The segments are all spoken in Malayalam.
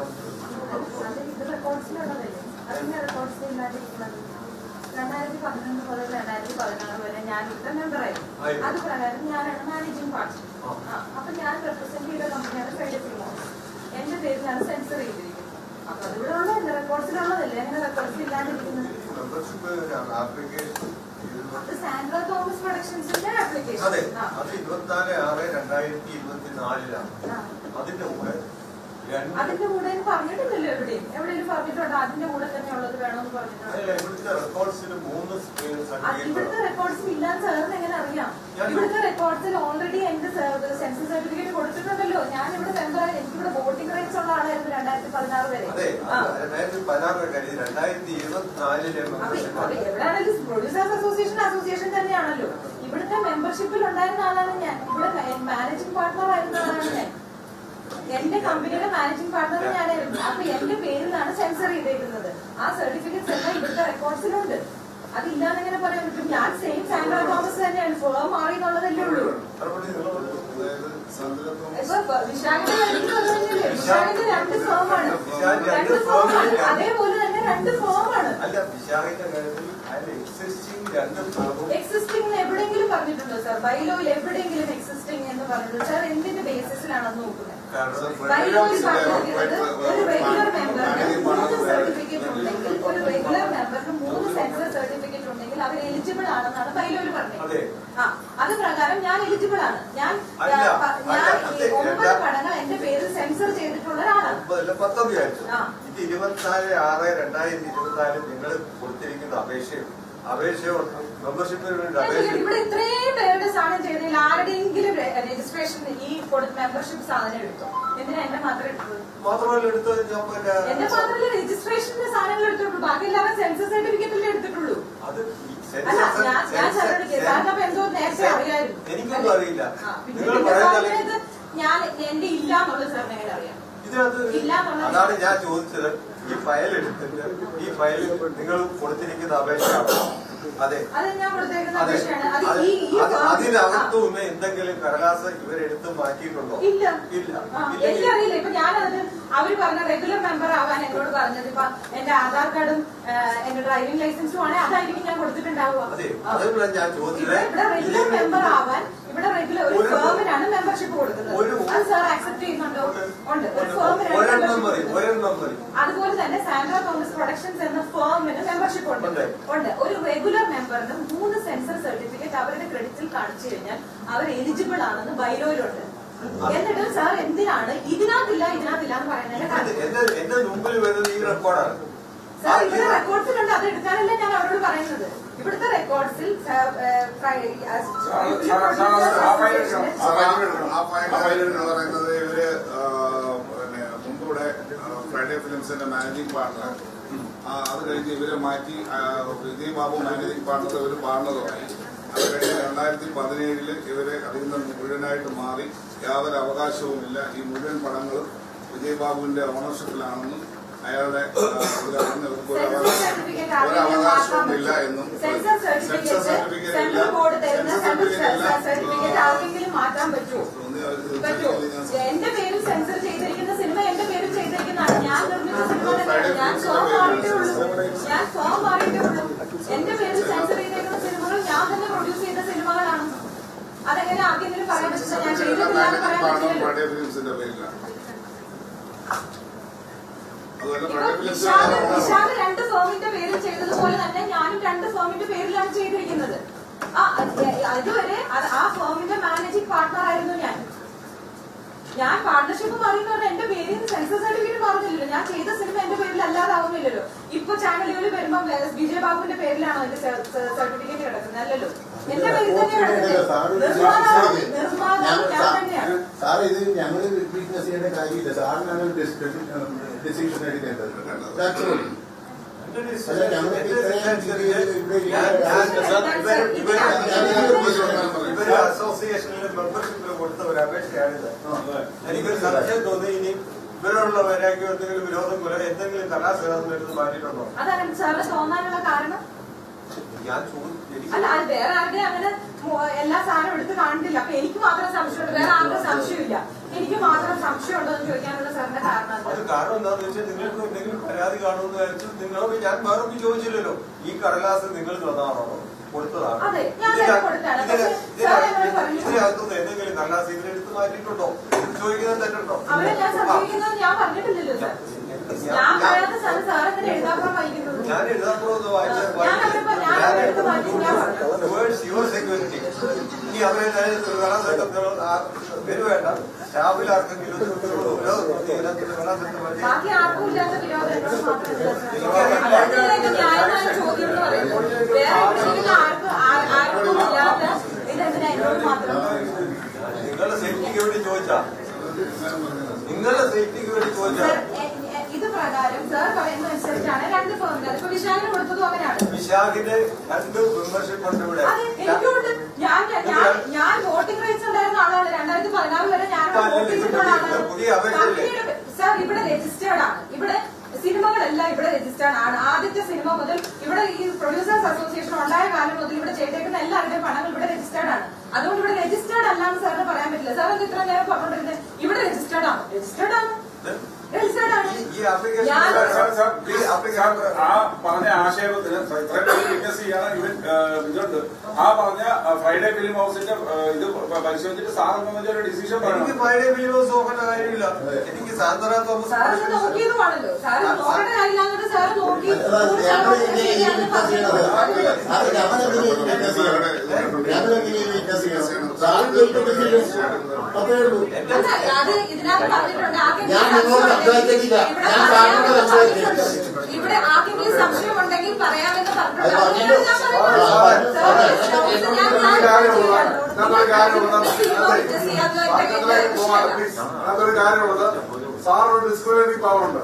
2011 മുതൽ 2016 വരെ ഞാൻ ഇവിടെ മെമ്പറായിരുന്നു. അത് പ്രകാരം ഞാനാണ് മാനേജിംഗ് പാർട്ണർ. അപ്പൊ ഞാൻ റെപ്രസെന്റ് ചെയ്ത കമ്പനിയാണ് ഫെഡറൽ. എന്റെ പേരിലാണ് സെൻസർ ചെയ്തിരിക്കുന്നത്. അപ്പൊ അതിവിടെ ഉള്ള എന്റെ റെക്കോർഡ്സിലുള്ളതല്ലേ, അങ്ങനെ റെക്കോർഡ്സ് ഇല്ലാതിരിക്കുന്നത്. അത് സാൻഡ്ര തോമസ് പ്രൊഡക്ഷൻസിന്റെ ആപ്ലിക്കേഷൻ. അത് 24/6/2024 അതിന്റെ കൂടെ പറഞ്ഞിട്ടില്ലല്ലോ എവിടെയും പറഞ്ഞിട്ടുണ്ടോ? അതിന്റെ കൂടെ തന്നെ ഉള്ളത് വേണമെന്ന് പറഞ്ഞിട്ടുണ്ട്. ഇവിടുത്തെ റെക്കോർഡ്സ് ഇല്ലാന്ന് സാറിന് എങ്ങനെ അറിയാം? ഇവിടുത്തെ റെക്കോർഡ്സിൽ ഓൾറെഡി എന്റെ സെൻസസ് സർട്ടിഫിക്കറ്റ് കൊടുത്തിട്ടുണ്ടല്ലോ. ഞാൻ ഇവിടെ മെമ്പറായി, എനിക്കിവിടെ വോട്ടിംഗ് റൈറ്റ്സ് ഉള്ള ആളായിരുന്നു 2016 വരെ. എവിടെയാണെങ്കിലും പ്രൊഡ്യൂസേഴ്സ് അസോസിയേഷൻ തന്നെയാണല്ലോ. ഇവിടുത്തെ മെമ്പർഷിപ്പിൽ ഉണ്ടായിരുന്ന ആളാണ് ഞാൻ. ഇവിടെ മാനേജിംഗ് പാർട്ണർ ആയിരുന്ന ആളാണ് ഞാൻ. എന്റെ കമ്പനിയുടെ മാനേജിംഗ് പാർട്ണർ ഞാനായിരുന്നു. അപ്പൊ എന്റെ പേരിലാണ് സെൻസർ ചെയ്തേക്കുന്നത്. ആ സർട്ടിഫിക്കറ്റ്സ് എല്ലാം ഇവിടുത്തെ റെക്കോർഡ്സിലുണ്ട്. അതില്ലാന്ന് എങ്ങനെ പറയാൻ പറ്റും? ഞാൻ സെയിം സാൻഡ്ര തോമസ് തന്നെയാണ്. ഫേം മാറി എന്നുള്ളതല്ലേ ഉള്ളൂ. ഇപ്പൊ വിശാഖിന്റെ വിശാഖിന്റെ 2 ഫേമാണ്. അതേപോലെ തന്നെ 2 ഫേമാണ്. എക്സിസ്റ്റിംഗ് എവിടെയെങ്കിലും പറഞ്ഞിട്ടുണ്ടോ സാർ? ബൈലോയിൽ എവിടെയെങ്കിലും എക്സിസ്റ്റിംഗ് എന്ന് പറഞ്ഞിട്ടുണ്ടോ സാർ? എന്തിന്റെ ബേസിസിലാണെന്ന് നോക്കുന്നത്? ബൈലോയിൽ പറഞ്ഞിരിക്കുന്നത് ഒരു റെഗുലർ മെമ്പറിന് 3 സർട്ടിഫിക്കറ്റ് ഉണ്ടെങ്കിൽ, ഒരു റെഗുലർ മെമ്പറിന് 3 സെൻസർ സർട്ടിഫിക്കറ്റ് ഉണ്ടെങ്കിൽ അവർ എലിജിബിൾ ആണെന്നാണ് ബൈലോയിൽ പറഞ്ഞത്. അത് പ്രകാരം ഞാൻ എലിജിബിൾ ആണ്. ഞാൻ 9 പടങ്ങൾ എന്റെ പേരിൽ സെൻസർ ചെയ്തിട്ടുള്ള ഒരാളാണ്. 24/6/2024 നിങ്ങൾ കൊടുത്തിരിക്കുന്ന അപേക്ഷയോട് മെമ്പർഷിപ്പിന് വേണ്ടി ഇവിടെ ഇത്രയും പേരുടെ സാധനം ചെയ്തതിൽ ആരുടെയെങ്കിലും രജിസ്ട്രേഷൻ ഈ മെമ്പർഷിപ്പ് സാധനം എടുത്തോ? എന്തിനാ എന്റെ മാത്രമേ എടുത്തത്? എന്റെ മാത്രമല്ല രജിസ്ട്രേഷന്റെ സാധനങ്ങൾ എടുത്തിട്ടുള്ളൂ. ബാക്കി എല്ലാവരും സെൻസസ് സർട്ടിഫിക്കറ്റിലേ എടുത്തിട്ടുള്ളൂ. ഞാൻ സാറിനോട് എന്തോ നേരത്തെ അറിയായിരുന്നു. എനിക്കൊന്നും അറിയില്ല. ഞാൻ എന്റെ ഇല്ല എന്നുള്ളത് സാറിന് എങ്ങനെ അറിയാം? അതാണ് ഞാൻ ചോദിച്ചത്. ഈ ഫയൽ എടുത്തിട്ട് ഈ ഫയൽ നിങ്ങൾ കൊടുത്തിരിക്കുന്ന അപേക്ഷയാണ്. അതെ, അതിനകത്തും എന്തെങ്കിലും കടലാസ് ഇവരെടുത്ത് മാറ്റിയിട്ടുണ്ടോ? ഇല്ല. എനിക്കറിയില്ല. ഇപ്പൊ ഞാനത് അവര് പറഞ്ഞ റെഗുലർ മെമ്പർ ആവാൻ എന്നോട് പറഞ്ഞത് ഇപ്പൊ എന്റെ ആധാർ കാർഡും എന്റെ ഡ്രൈവിംഗ് ലൈസൻസും ആണെങ്കിൽ അതായിരിക്കും ഞാൻ കൊടുത്തിട്ടുണ്ടാവുക. അതേപോലെ ഞാൻ ചോദിച്ചത് ഇവിടെ റെഗുലർ മെമ്പർ ആവാൻ ഇവിടെ റെഗുലർ ഒരു ഫേമിനാണ് മെമ്പർഷിപ്പ് കൊടുക്കുന്നത്. അത് സാർ ആക്സെപ്റ്റ് ചെയ്യുന്നുണ്ടോ? ഉണ്ട്. ഒരു ഫേമിനാണ്. അതുപോലെ തന്നെ സാൻഡ്ര തോമസ് പ്രൊഡക്ഷൻസ് എന്ന ഫേമിന് മെമ്പർഷിപ്പ് ഉണ്ട്. ഒരു റെഗുലർ മെമ്പറിന് 3 സെൻസർ സർട്ടിഫിക്കറ്റ് അവരുടെ ക്രെഡിറ്റിൽ കാണിച്ചു കഴിഞ്ഞാൽ അവർ എലിജിബിൾ ആണെന്ന് ബൈലോയിലുണ്ട്. എന്നിട്ട് സാർ എന്തിനാണ് ഇതിനകത്തില്ല എന്ന് പറയുന്നത്? എന്റെ മുമ്പിൽ വരുന്നത് ഈ റെക്കോർഡാണ്. സാർ ഇവിടെ റെക്കോർഡ്സിലുണ്ട്. അത് എടുക്കാനല്ല ഞാൻ അവരോട് പറയുന്നത്. ഇവിടുത്തെ റെക്കോർഡ്സിൽ പറയുന്നത് ഇവര് മുമ്പൂടെ ഫ്രൈഡേ ഫിലിംസിന്റെ മാനേജിംഗ് പാർട്ണർ, അത് കഴിഞ്ഞ് ഇവരെ മാറ്റി വിജയ് ബാബു മാനേജിംഗ് പാർട്ണർ ഒരു പാർട്ണറുമായി. അത് കഴിഞ്ഞ് 2017 ഇവരെ അതിൽ നിന്ന് മുഴുവനായിട്ട് മാറി യാതൊരു അവകാശവുമില്ല. ഈ മുഴുവൻ പടങ്ങളും വിജയ് ബാബുവിന്റെ ഓണർഷിപ്പിലാണെന്നും അയാളുടെ ഒരവകാശവുമില്ല എന്നും സെൻസർ സർട്ടിഫിക്കറ്റ് മാറ്റാൻ പറ്റുമോ? എന്റെ പേരിൽ സെൻസർ ചെയ്തിരിക്കുന്ന സിനിമ എന്റെ പേരിൽ ചെയ്തിരിക്കുന്നതാണ്. ഞാൻ നിർമ്മിച്ച സിനിമ ഞാൻ ഫോം മാറിയിട്ടേ ഉള്ളൂ. എന്റെ പേരിൽ സെൻസർ ചെയ്തിരിക്കുന്ന സിനിമകൾ ഞാൻ തന്നെ പ്രൊഡ്യൂസ് ചെയ്ത സിനിമകളാണ്. അതെങ്ങനെ ആർക്കെങ്കിലും പറയാൻ പറ്റില്ല? ഞാൻ ചെയ്തിട്ടില്ല എന്ന് പറയാൻ പറ്റില്ലല്ലോ. വിശാഖ് 2 ഫേമിന്റെ പേരിൽ ചെയ്തതുപോലെ തന്നെ ഞാനും 2 ഫേമിന്റെ പേരിലാണ് ചെയ്തിരിക്കുന്നത്. അതുവരെ ആ ഫേമിന്റെ മാനേജിംഗ് പാർട്ണർ ആയിരുന്നു ഞാൻ പാർട്ണർഷിപ്പ് മാറിയെന്ന് എന്റെ പേരിൽ സെൻസസ് സർട്ടിഫിക്കറ്റ് മാറുന്നില്ലല്ലോ. ഞാൻ ചെയ്ത സിനിമ എന്റെ പേരിൽ അല്ലാതാവുന്നില്ലല്ലോ. ഇപ്പൊ ചാനലുകളിൽ വരുമ്പോ വിജയ് ബാബുവിന്റെ പേരിലാണോ എന്റെ സർട്ടിഫിക്കറ്റ് കിടക്കുന്നത്? അല്ലല്ലോ, എന്റെ പേരിൽ തന്നെ കിടക്കുന്നത്. നിർമ്മാതാവ് ഞാൻ തന്നെയാണ്. സാറ് ഇത് ഞങ്ങൾ ബിസിനസ് ചെയ്യേണ്ട കാര്യമില്ല. സാറിനാണ് ഡിസിഷൻ എടുക്കേണ്ടത്. ഇവര് അസോസിയേഷനിൽ മെമ്പർഷിപ്പിൽ കൊടുത്ത ഒരു അപേക്ഷയാണിത്. എനിക്കൊരു സംശയം തോന്നി. ഇനി ഇവരോടുള്ള വൈരാഗ്യം എന്തെങ്കിലും വിരോധം പോലെ എന്തെങ്കിലും കലാസേവനം എടുത്ത് മാറ്റിയിട്ടുണ്ടോ? അതാണ് സാറിന് തോന്നാനുള്ള കാരണം. ഞാൻ അല്ല, അത് വേറെ ആരുടെ അങ്ങനെ എല്ലാ സാധനവും എടുത്ത് കാണില്ല. അപ്പൊ എനിക്ക് മാത്രം സംശയമുണ്ട്, വേറെ ആർക്കും സംശയമില്ല. എനിക്ക് മാത്രം സംശയം ഉണ്ടോ എന്ന് ചോദിക്കാനുള്ള സാറിന്റെ കാരണം കാരണം എന്താണെന്ന് വെച്ചാൽ നിങ്ങൾക്ക് എന്തെങ്കിലും പരാതി കാണുമെന്ന് വിചാരിച്ചു നിങ്ങളോട് ഞാൻ വേറൊന്നും ചോദിച്ചില്ലല്ലോ. ഈ കടലാസ് നിങ്ങൾ തന്നതാണോ കൊടുത്തതാണോ? ഇതിനകത്തുനിന്ന് എന്തെങ്കിലും കടലാസ് ഇതിലെടുത്ത് മാറ്റിയിട്ടുണ്ടോ ചോദിക്കുന്നത് തെറ്റുണ്ടോ? ഞാൻ എഴുതാപ്പുറം യുവർ സെക്യൂരിറ്റി. ഇനി അവരെ പേര് വേണ്ട, സ്റ്റാഫിൽ ആർക്കെങ്കിലും നിങ്ങളുടെ സേഫ്റ്റിക്ക് വേണ്ടി ചോദിച്ചാ ഇത് പ്രകാരം സാർ പറയുന്ന അനുസരിച്ചാണ് 2 ഫേമിന്. അതിപ്പോ വിശാഖിന് കൊടുത്തതും അങ്ങനെയാണ്. വിശാഖിന്റെ 2 മെമ്പർഷിപ്പ് ഉണ്ട് ഇവിടെ. എനിക്കുണ്ട്. ഞാൻ വോട്ടിംഗ് റൈറ്റ്സ് ഉണ്ടായിരുന്ന ആളാണ്. 2016 വരെ ഞാൻ വോട്ട് ചെയ്തിട്ടുള്ള ആളാണ്. സാർ ഇവിടെ രജിസ്റ്റേർഡ് ആണ്. ഇവിടെ സിനിമകളെല്ലാം ഇവിടെ രജിസ്റ്റേർഡ് ആണ്. ആദ്യത്തെ സിനിമ മുതൽ ഇവിടെ ഈ പ്രൊഡ്യൂസേഴ്സ് അസോസിയേഷൻ ഉണ്ടായ കാലം മുതൽ ഇവിടെ ചെയ്തേക്കുന്ന എല്ലാവരുടെയും പണങ്ങൾ ഇവിടെ രജിസ്റ്റേർഡ് ആണ്. അതുകൊണ്ട് ഇവിടെ രജിസ്റ്റേർഡ് അല്ലാന്ന് സാറിന് പറയാൻ പറ്റില്ല. സാർ ഇത്ര നേരം പറഞ്ഞോണ്ടിരുന്നത് ഇവിടെ രജിസ്റ്റേർഡ് ആണ്. രജിസ്റ്റേർഡ് ആണ്. ആ പറഞ്ഞ ആശയത്തിന് വിറ്റ്നസ് ചെയ്യാണ് ഇവൻ ഇതുണ്ട്. ആ പറഞ്ഞ ഫ്രൈഡേ ഫിലിം ഹൗസിന്റെ ഇത് പരിശോധിച്ചിട്ട് സാറിന് ഒരു ഡിസിഷൻ എനിക്ക് ഫ്രൈഡേ ഫിലിം ഹൗസ് നോക്കേണ്ട കാര്യമില്ല. എനിക്ക് സാന്ദ്ര തോമസ് നോക്കിയതുമാണല്ലോ. സാറ് നോക്കേണ്ട കാര്യമില്ലാന്നിട്ട് സാറ് നോക്കി അത് ഇതിനകത്ത് പറഞ്ഞിട്ടുണ്ട്. ഇവിടെ ആർക്കെങ്കിലും സംശയമുണ്ടെങ്കിൽ പറയാമെന്ന് പറഞ്ഞിട്ടുണ്ട്. അതൊരു കാര്യമുള്ളത്. സാറൊരു ഡിസ്ക്രിമിനേറ്ററി പവർ ഉണ്ട്.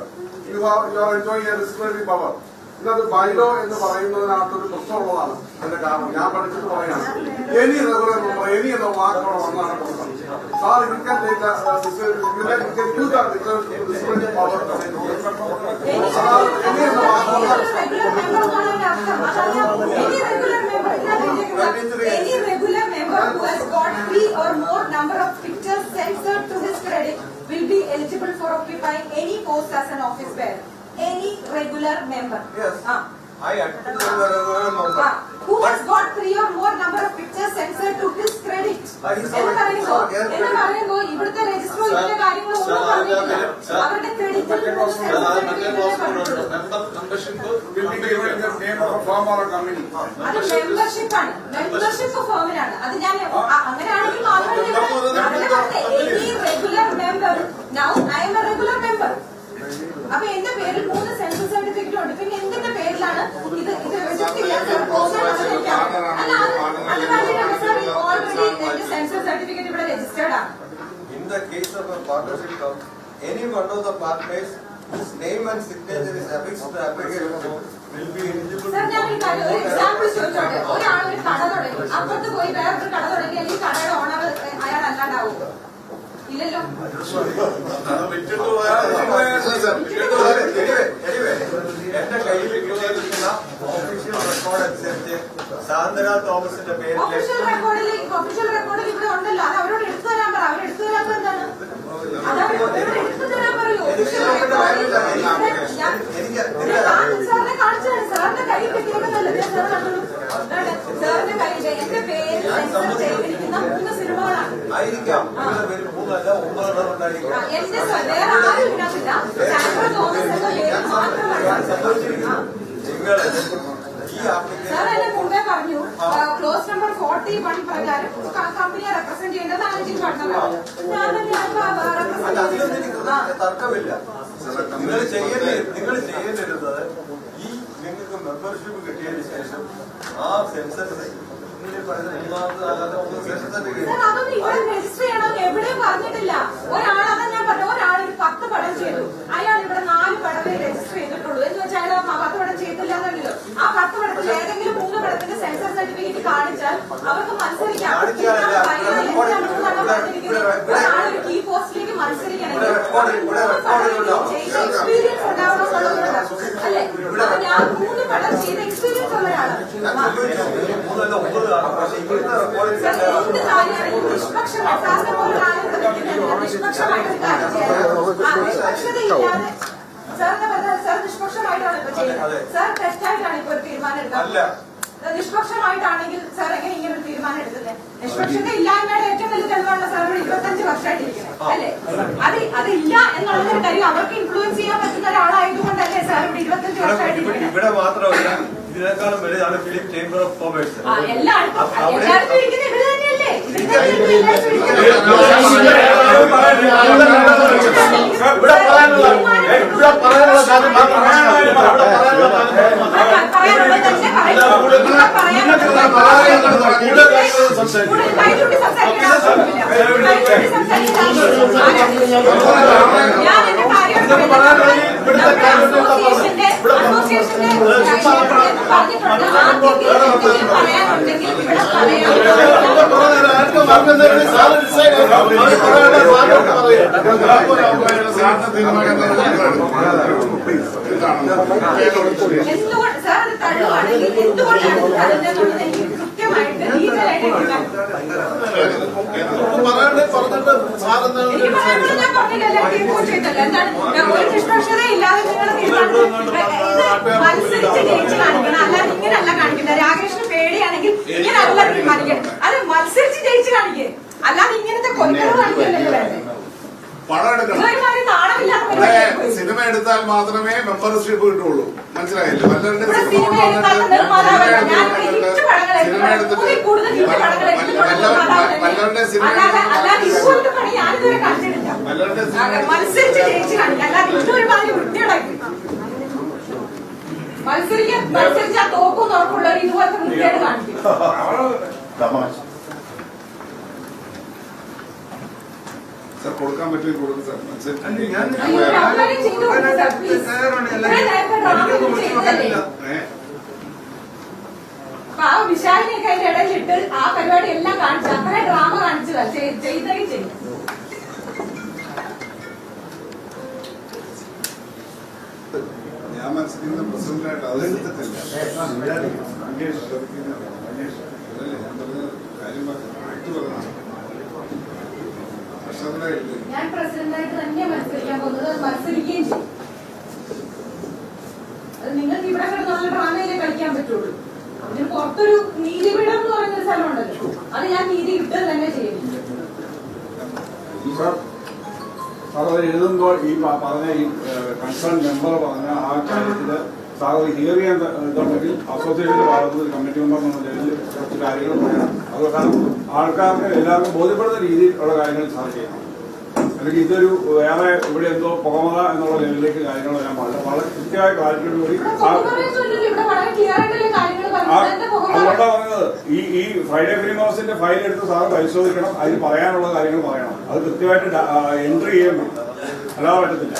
Discriminatory power. ഇന്നത് ബൈലോ എന്ന് പറയുന്നതിനകത്തൊരു പ്രശ്നമുള്ളതാണ്. എന്റെ കാരണം ഞാൻ പഠിച്ചിട്ട് പറയാണ്. എനി റെഗുലർ മെമ്പർ എനി എന്ന വാക്കോടെ വന്നാണ് കൊടുക്കുന്നത്. Sir discriminatory power Any regular member who has got 3 or more number of pictures censored to his credit will be eligible for occupying any post as an office bearer. Any regular member. Yes. I attend the regular member. Who has got 3 or more number of pictures censored to his credit. എന്ന് പറയുമ്പോൾ ഇവിടുത്തെ രജിസ്റ്റർ ഇതിന്റെ കാര്യങ്ങളൊന്നും പറഞ്ഞിട്ടില്ല. അവരുടെ ക്രെഡിറ്റിൽ അത് മെമ്പർഷിപ്പാണ്. മെമ്പർഷിപ്പ് ഫോമിലാണ്. അത് ഞാൻ അങ്ങനെയാണെങ്കിൽ മാത്രമേ any regular member. Now I M A regular member. അപ്പൊ എന്റെ പേരിൽ 3 സെൻസസ് സർട്ടിഫിക്കറ്റ് ഉണ്ട്. പിന്നെ എന്തിന്റെ പേരിലാണ് ഇത് രജിസ്റ്റർ ചെയ്യാൻ ഓൾറെഡി എന്റെ സെൻസസ് സർട്ടിഫിക്കറ്റ് ഇവിടെ രജിസ്റ്റേർഡ് ആണ്. In the case of a partnership term, any one of the partners whose name and signature is affixed to the application form will be eligible. Sir ഞാൻ ഒരു എക്സാമ്പിൾ ചോദിച്ചോട്ടെ. ഒരാളൊരു കട തുടങ്ങി, അപ്പുറത്ത് പോയി വേറൊരു കട തുടങ്ങി, അല്ലെങ്കിൽ കടയുടെ ഓണർ അയാൾ അല്ലാണ്ടാവും. ഇല്ലല്ലോ. എന്റെ കയ്യിൽ കിട്ടിയിരിക്കുന്ന ഒഫീഷ്യൽ റെക്കോർഡ് അനുസരിച്ച് സാന്ദ്ര തോമസിന്റെ പേരിൽ ഒഫീഷ്യൽ റെക്കോർഡിൽ ഇവിടെ ഉണ്ടല്ലോ. അത് അവരോട് എടുത്തു തരാൻ പറ. അവരെടുത്തു തരാൻ എന്താണ്? അത് അവരോട് എടുത്തു തരാൻ പറയൂ. ഒഫീഷ്യൽ റെക്കോർഡിൽ സാറിനെ കാണിച്ചാണ്. സാറിന്റെ കയ്യിൽ കിട്ടിയിരിക്കുന്നതല്ലേ സാർ കണ്ടു. സാറിന്റെ കയ്യിൽ എന്റെ പേര് സെൻസർ ചെയ്തിരിക്കുന്ന 3 സിനിമകളാണ്. ആയിരിക്കാം. പേര് 3 അല്ല 9 ഉണ്ടായിരിക്കും. എന്റെ വേറെ ആരും ഇതിനകത്തില്ല. സാന്ദ്ര തോമസ് എന്ന പേര് മാത്രമാണ്. സാർ എന്നെ മുമ്പേ പറഞ്ഞു ക്ലോസ് നമ്പർ 41 പ്രകാരം കമ്പനിയെ റെപ്രസെന്റ് ചെയ്യേണ്ടത് മാനേജിംഗ് പാർട്ണറാണ്. ഞാൻ തർക്കമില്ല. നിങ്ങൾ ചെയ്യേണ്ടിരുന്നത് ഈ നിങ്ങൾക്ക് മെമ്പർഷിപ്പ് കിട്ടിയതിനു ശേഷം ആ സെൻസസ് അതൊന്നും ഇവിടെ രജിസ്റ്റർ ചെയ്യണമെന്ന് എവിടെയും പറഞ്ഞിട്ടില്ല. ഒരാളതാ ഞാൻ പറഞ്ഞു. ഒരാൾ 10 പടം ചെയ്തു. അയാൾ ഇവിടെ 4 പടമേ രജിസ്റ്റർ ചെയ്തിട്ടുള്ളൂ. എന്ന് വെച്ചാൽ അയാൾ 10 പടം ചെയ്തില്ല എന്നല്ലോ. ആ 10 പടത്തിൽ ഏതെങ്കിലും 3 പടത്തിന്റെ സെൻസർ സർട്ടിഫിക്കറ്റ് കാണിച്ചാൽ അവർക്ക് മത്സരിക്കാം. ഒരാളൊരു കീ പോസ്റ്റിലേക്ക് മത്സരിക്കണമെങ്കിൽ എക്സ്പീരിയൻസ് ഉണ്ടാവണമെന്നുള്ളതാണ് അല്ലെ? അപ്പൊ ഞാൻ 3 പടം ചെയ്ത എക്സ്പീരിയൻസ് ഉള്ളതാണ്. എന്ത് കാര്യമാണെങ്കിലും നിഷ്പക്ഷമായി സാറിനെ പോലെ നിഷ്പക്ഷമായിട്ടൊരു കാര്യം ചെയ്യാൻ നിഷ്പക്ഷതയില്ലാതെ സാർ നിഷ്പക്ഷമായിട്ടാണ് ഇപ്പൊ ചെയ്യുന്നത്. സാർ തെറ്റായിട്ടാണ് ഇപ്പൊ ഒരു തീരുമാനം എടുക്കുന്നത്. നിഷ്പക്ഷമായിട്ടാണെങ്കിൽ സാർ എങ്ങനെ ഇങ്ങനെ ഒരു തീരുമാനം എടുക്കുന്നത്? നിഷ്പക്ഷത ഇല്ലായ്മയുടെ ഏറ്റവും വലിയ തെളിവാണ് സാർ 25 വർഷമായിട്ടിരിക്കുന്നത് അല്ലെ? അതില്ല എന്നുള്ളൊരു കാര്യം അവർക്ക് ഇൻഫ്ലുവൻസ് ചെയ്യാൻ പറ്റുന്ന ഒരാളായതുകൊണ്ടല്ലേ സാർ 25 വർഷമായിട്ടിരിക്കുന്നത്? ഇവിടെ മാത്രമല്ല, ഇതിനേക്കാളും വലുതാണ് ഫിലിം ചേംബർ ഓഫ് കോമേഴ്സ്. എല്ലാവർക്കും ഇരിക്കുന്നത് ഇവിടെ തന്നെയല്ലേ? എന്തുകൊണ്ട് സാർ അത് തള്ളുവാണെങ്കിൽ എന്തുകൊണ്ടാണ് തള്ളുന്നതെന്നുള്ളത് എനിക്ക് കൃത്യമായിട്ട് ഡീറ്റെയിലായിട്ട് ഞാൻ പറഞ്ഞില്ലല്ലോ, റിപ്പോർട്ട് ചെയ്തല്ലോ. എന്താണ് ഒരു നിഷ്പക്ഷത ഇല്ലാതെ നിങ്ങൾ മത്സരിച്ച് ജയിച്ച് കാണിക്കണം, അല്ലാതെ ഇങ്ങനെയല്ല കാണിക്കുന്നത്. രാകേഷിന് പേടിയാണെങ്കിൽ ഇങ്ങനെയല്ല തീരുമാനിക്കണം, അത് മത്സരിച്ച് ജയിച്ച് കാണിക്കേ, അല്ലാതെ ഇങ്ങനത്തെ കൊല്ലം കാണിക്കല്ലോ വേണ്ടേ? സിനിമ എടുത്താൽ മാത്രമേ മെമ്പർഷിപ്പ് കിട്ടുള്ളൂ, മനസ്സിലായില്ലേ? വല്ലവരുടെ സിനിമ മത്സരിച്ച് ജയിച്ച് കാണിക്കാം, അല്ലാതെ ഇതൊരു മാതിരി വൃത്തിയുണ്ടാക്കി മത്സരിച്ചാൽ തോക്കും ഉറപ്പുള്ളവർ ഇതുപോലത്തെ വൃത്തിയായിട്ട് കാണിക്കും. കൊടുക്കാൻ പറ്റും, കൊടുക്കും സാർ. ആ വിശാലിനെയൊക്കെ അതിന്റെ ഇടയിലിട്ട് ആ പരിപാടി എല്ലാം കാണിച്ചു, അത്ര ഡ്രാമ കാണിച്ചതാ ചെയ്തേ ചെയ്യും. ഞാൻ മനസ്സിലാക്കുന്ന പ്രസിഡന്റായിട്ട് അത് എടുത്തിട്ടില്ല. ഞാൻ പ്രസിഡന്റായിട്ട് തന്നെ മത്സരിക്കാൻ പോകുന്നത്, മത്സരിക്കുകയും ചെയ്യും. അത് നിങ്ങൾക്ക് ഇവിടെ കിടന്നുള്ള ഡ്രാമയിലേ കളിക്കാൻ പറ്റുള്ളൂ. അതിന് പുറത്തൊരു നീതിപീഠം എന്ന് പറയുന്ന ഒരു സ്ഥലമുണ്ടല്ലോ, അത് ഞാൻ നീതി കിട്ടുക തന്നെ ചെയ്യും. സാർ എഴുതുമ്പോൾ ഈ പറഞ്ഞ ഈ കൺസേൺ മെമ്പർ പറഞ്ഞ ആ കാര്യത്തില് സാർ ഹിയർ ചെയ്യാൻ ഇതുണ്ടെങ്കിൽ അസോസിയേഷന്റെ ഭാഗത്ത് ഒരു കമ്മിറ്റി മെമ്പർ എന്ന നിലയിൽ കുറച്ച് കാര്യങ്ങൾ പറയണം. അത് കാരണം ആൾക്കാർക്ക് എല്ലാവർക്കും ബോധ്യപ്പെടുന്ന രീതിയിൽ ഉള്ള കാര്യങ്ങൾ സാർ ചെയ്യണം. അല്ലെങ്കിൽ ഇതൊരു വേറെ ഇവിടെ എന്തോ പുകമറ എന്നുള്ള ലെവലിലേക്ക് കാര്യങ്ങൾ വരാൻ പാടില്ല. വളരെ കൃത്യമായ ക്ലാരിറ്റിയോട് കൂടി അതുകൊണ്ടാണ് പറഞ്ഞത് ഈ ഫ്രൈഡേ ഫിലിം ഹൗസിന്റെ ഫയൽ എടുത്ത് സാറ് പരിശോധിക്കണം, അതിന് പറയാനുള്ള കാര്യങ്ങൾ പറയണം. അത് കൃത്യമായിട്ട് എൻട്രി ചെയ്യാൻ പറ്റും, അല്ലാതെ പറ്റത്തില്ല.